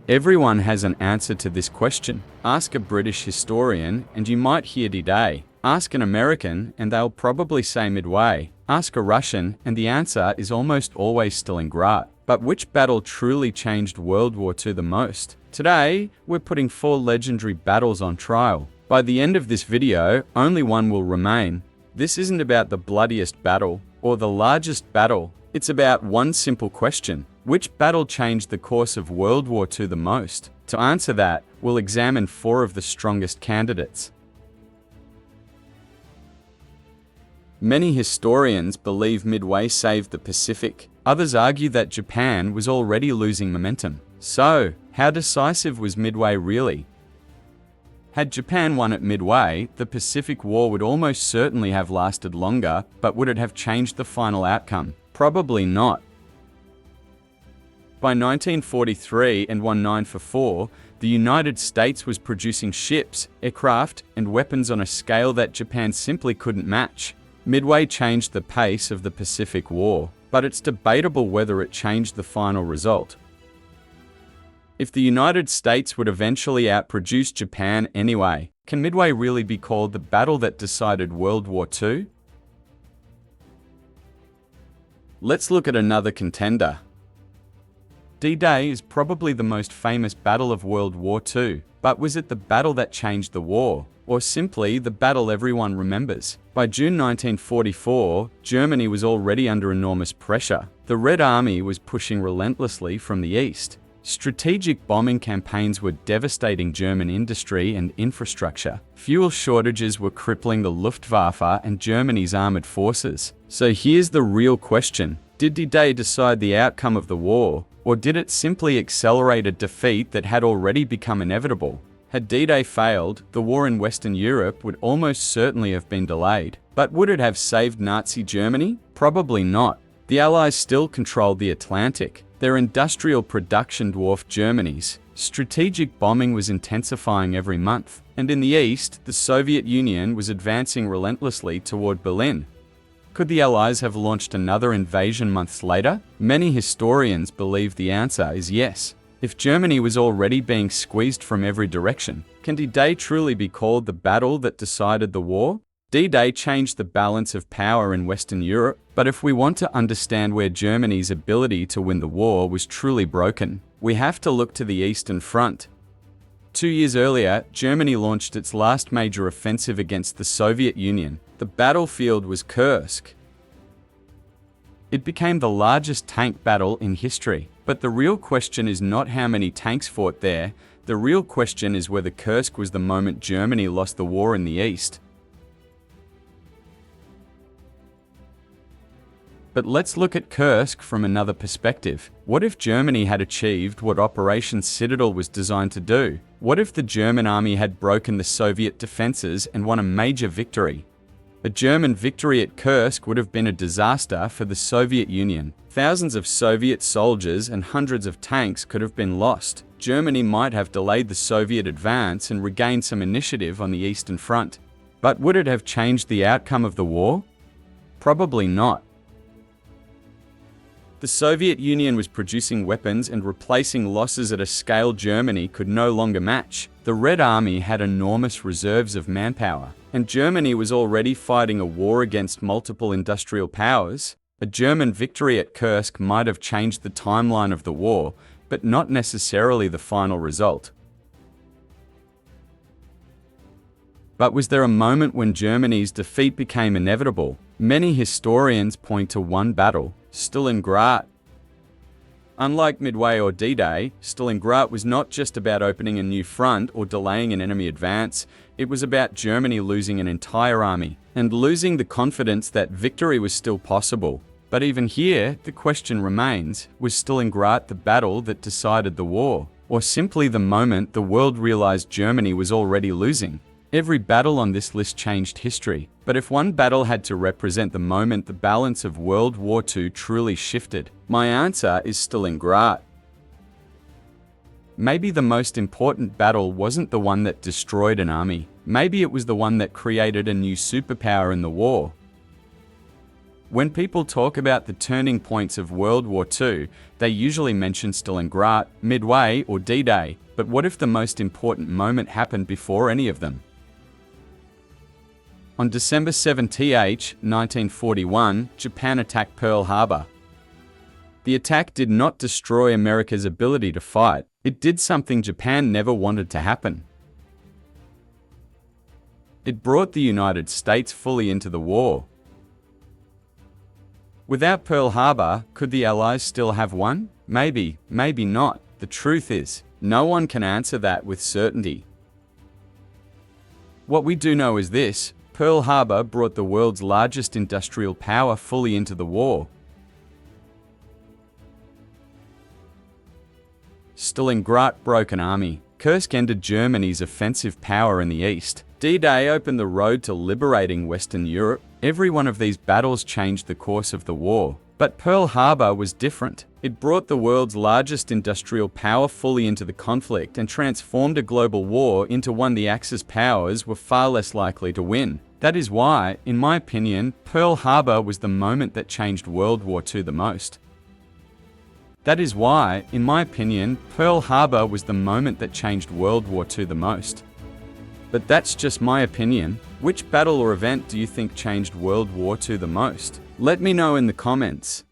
Everyone has an answer to this question. Ask a British historian and you might hear D-Day. Ask an American and they'll probably say Midway. Ask a Russian and the answer is almost always Stalingrad. But which battle truly changed World War II the most? Today, we're putting 4 legendary battles on trial. By the end of this video, only one will remain. This isn't about the bloodiest battle or the largest battle. It's about one simple question. Which battle changed the course of World War II the most? To answer that, we'll examine 4 of the strongest candidates. Many historians believe Midway saved the Pacific. Others argue that Japan was already losing momentum. So, how decisive was Midway really? Had Japan won at Midway, the Pacific War would almost certainly have lasted longer, but would it have changed the final outcome? Probably not. By 1943 and 1944, the United States was producing ships, aircraft, and weapons on a scale that Japan simply couldn't match. Midway changed the pace of the Pacific War, but it's debatable whether it changed the final result. If the United States would eventually outproduce Japan anyway, can Midway really be called the battle that decided World War II? Let's look at another contender. D-Day is probably the most famous battle of World War II, but was it the battle that changed the war, or simply the battle everyone remembers? By June 1944, Germany was already under enormous pressure. The Red Army was pushing relentlessly from the east. Strategic bombing campaigns were devastating German industry and infrastructure. Fuel shortages were crippling the Luftwaffe and Germany's armored forces. So here's the real question. Did D-Day decide the outcome of the war, or did it simply accelerate a defeat that had already become inevitable? Had D-Day failed, the war in Western Europe would almost certainly have been delayed. But would it have saved Nazi Germany? Probably not. The Allies still controlled the Atlantic. Their industrial production dwarfed Germany's. Strategic bombing was intensifying every month. And in the east, the Soviet Union was advancing relentlessly toward Berlin. Could the Allies have launched another invasion months later? Many historians believe the answer is yes. If Germany was already being squeezed from every direction, can D-Day truly be called the battle that decided the war? D-Day changed the balance of power in Western Europe, but if we want to understand where Germany's ability to win the war was truly broken, we have to look to the Eastern Front. 2 years earlier, Germany launched its last major offensive against the Soviet Union. The battlefield was Kursk. It became the largest tank battle in history. But the real question is not how many tanks fought there. The real question is whether Kursk was the moment Germany lost the war in the East. But let's look at Kursk from another perspective. What if Germany had achieved what Operation Citadel was designed to do? What if the German army had broken the Soviet defenses and won a major victory? A German victory at Kursk would have been a disaster for the Soviet Union. Thousands of Soviet soldiers and hundreds of tanks could have been lost. Germany might have delayed the Soviet advance and regained some initiative on the Eastern Front. But would it have changed the outcome of the war? Probably not. The Soviet Union was producing weapons and replacing losses at a scale Germany could no longer match. The Red Army had enormous reserves of manpower, and Germany was already fighting a war against multiple industrial powers. A German victory at Kursk might have changed the timeline of the war, but not necessarily the final result. But was there a moment when Germany's defeat became inevitable? Many historians point to one battle, Stalingrad. Unlike Midway or D-Day, Stalingrad was not just about opening a new front or delaying an enemy advance. It was about Germany losing an entire army and losing the confidence that victory was still possible. But even here, the question remains, was Stalingrad the battle that decided the war, or simply the moment the world realized Germany was already losing? Every battle on this list changed history, but if one battle had to represent the moment the balance of World War II truly shifted, my answer is Stalingrad. Maybe the most important battle wasn't the one that destroyed an army. Maybe it was the one that created a new superpower in the war. When people talk about the turning points of World War II, they usually mention Stalingrad, Midway, or D-Day, but what if the most important moment happened before any of them? On December 17, 1941, Japan attacked Pearl Harbor. The attack did not destroy America's ability to fight. It did something Japan never wanted to happen. It brought the United States fully into the war. Without Pearl Harbor, could the Allies still have won? Maybe, maybe not. The truth is, no one can answer that with certainty. What we do know is this: Pearl Harbor brought the world's largest industrial power fully into the war. Stalingrad broke an army. Kursk ended Germany's offensive power in the east. D-Day opened the road to liberating Western Europe. Every one of these battles changed the course of the war. But Pearl Harbor was different. It brought the world's largest industrial power fully into the conflict and transformed a global war into one the Axis powers were far less likely to win. That is why, in my opinion, Pearl Harbor was the moment that changed World War II the most. That is why, in my opinion, Pearl Harbor was the moment that changed World War II the most. But that's just my opinion. Which battle or event do you think changed World War II the most? Let me know in the comments.